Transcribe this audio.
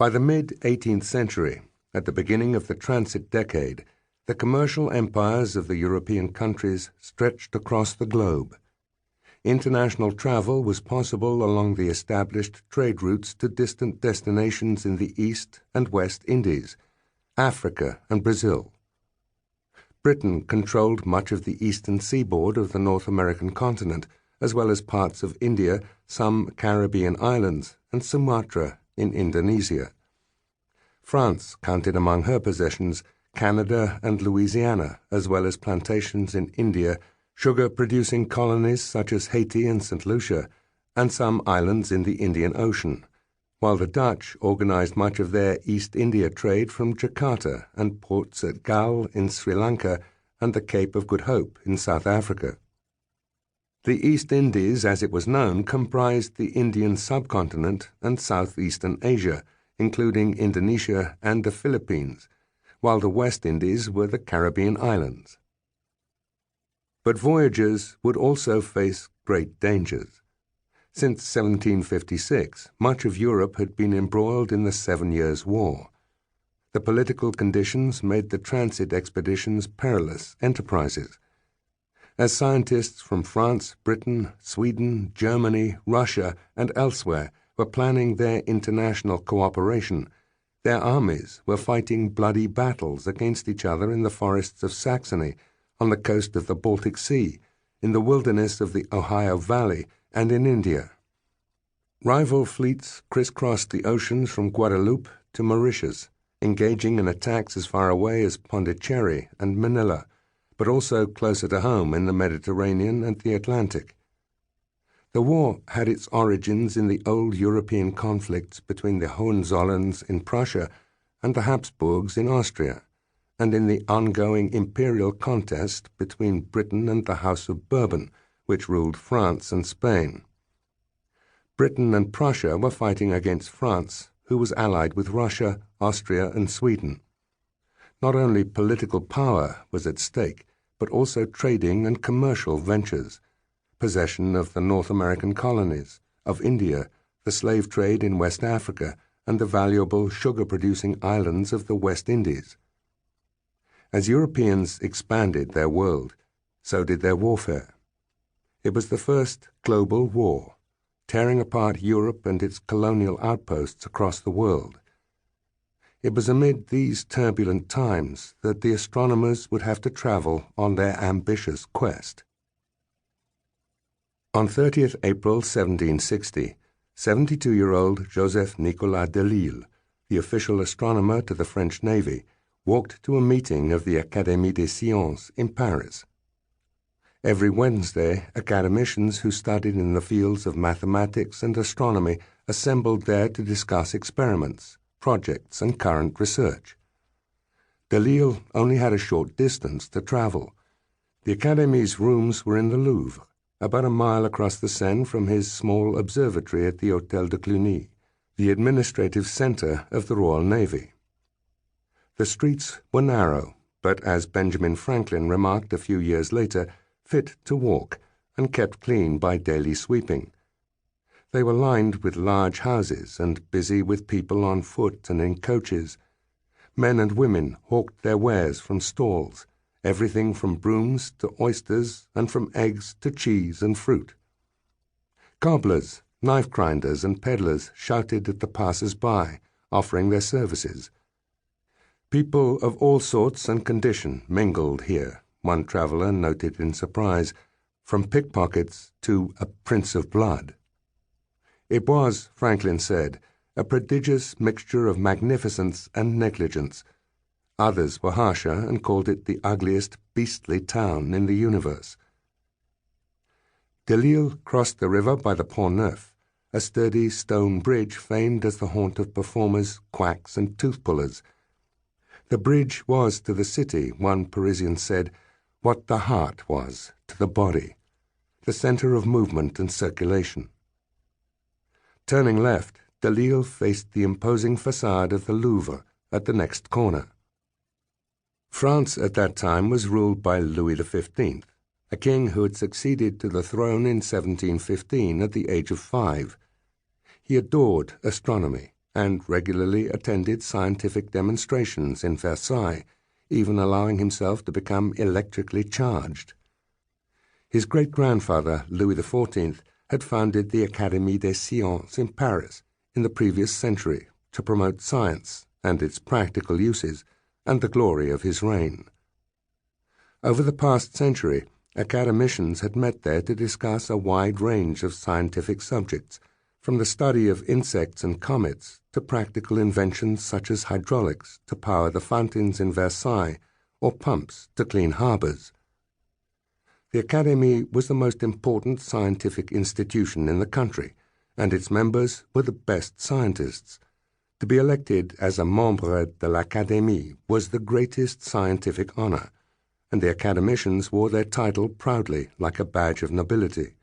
By the mid-18th century, at the beginning of the Transit decade, the commercial empires of the European countries stretched across the globe. International travel was possible along the established trade routes to distant destinations in the East and West Indies, Africa and Brazil. Britain controlled much of the eastern seaboard of the North American continent, as well as parts of India, some Caribbean islands, and Sumatra in Indonesia. France counted among her possessions Canada and Louisiana, as well as plantations in India, sugar-producing colonies such as Haiti and St. Lucia, and some islands in the Indian Ocean, while the Dutch organized much of their East India trade from Jakarta and ports at Galle in Sri Lanka and the Cape of Good Hope in South Africa. The East Indies, as it was known, comprised the Indian subcontinent and southeastern Asia, including Indonesia and the Philippines, while the West Indies were the Caribbean islands. But voyagers would also face great dangers. Since 1756, much of Europe had been embroiled in the 7 Years' War. The political conditions made the transit expeditions perilous enterprises. As scientists from France, Britain, Sweden, Germany, Russia, and elsewhere were planning their international cooperation, their armies were fighting bloody battles against each other in the forests of Saxony, on the coast of the Baltic Sea, in the wilderness of the Ohio Valley, and in India. Rival fleets crisscrossed the oceans from Guadeloupe to Mauritius, engaging in attacks as far away as Pondicherry and Manila, but also closer to home in the Mediterranean and the Atlantic. The war had its origins in the old European conflicts between the Hohenzollerns in Prussia and the Habsburgs in Austria, and in the ongoing imperial contest between Britain and the House of Bourbon, which ruled France and Spain. Britain and Prussia were fighting against France, who was allied with Russia, Austria, and Sweden. Not only political power was at stake, but also trading and commercial ventures, possession of the North American colonies, of India, the slave trade in West Africa, and the valuable sugar-producing islands of the West Indies. As Europeans expanded their world, so did their warfare. It was the first global war, tearing apart Europe and its colonial outposts across the world. It was amid these turbulent times that the astronomers would have to travel on their ambitious quest. On 30th April 1760, 72-year-old Joseph-Nicolas Delisle, the official astronomer to the French Navy, walked to a meeting of the Académie des Sciences in Paris. Every Wednesday, academicians who studied in the fields of mathematics and astronomy assembled there to discuss experiments, projects, and current research. Delisle only had a short distance to travel. The Académie's rooms were in the Louvre, about a mile across the Seine from his small observatory at the Hôtel de Cluny, the administrative centre of the Royal Navy. The streets were narrow, but as Benjamin Franklin remarked a few years later, fit to walk and kept clean by daily sweeping. They were lined with large houses and busy with people on foot and in coaches. Men and women hawked their wares from stalls, everything from brooms to oysters and from eggs to cheese and fruit. Cobblers, knife-grinders, and peddlers shouted at the passers-by, offering their services. People of all sorts and condition mingled here, one traveller noted in surprise, from pickpockets to a prince of blood. It was, Franklin said, a prodigious mixture of magnificence and negligence. Others were harsher and called it the ugliest, beastly town in the universe. Delisle crossed the river by the Pont Neuf, a sturdy stone bridge famed as the haunt of performers, quacks, and tooth-pullers. The bridge was to the city, one Parisian said, what the heart was to the body, the center of movement and circulation. Turning left, Delisle faced the imposing facade of the Louvre at the next corner. France at that time was ruled by Louis XV, a king who had succeeded to the throne in 1715 at the age of 5. He adored astronomy, and regularly attended scientific demonstrations in Versailles, even allowing himself to become electrically charged. His great-grandfather, Louis XIV, had founded the Académie des Sciences in Paris in the previous century to promote science and its practical uses and the glory of his reign. Over the past century, academicians had met there to discuss a wide range of scientific subjects, from the study of insects and comets to practical inventions such as hydraulics to power the fountains in Versailles or pumps to clean harbors. The Académie was the most important scientific institution in the country, and its members were the best scientists. To be elected as a membre de l'Académie was the greatest scientific honor, and the academicians wore their title proudly like a badge of nobility.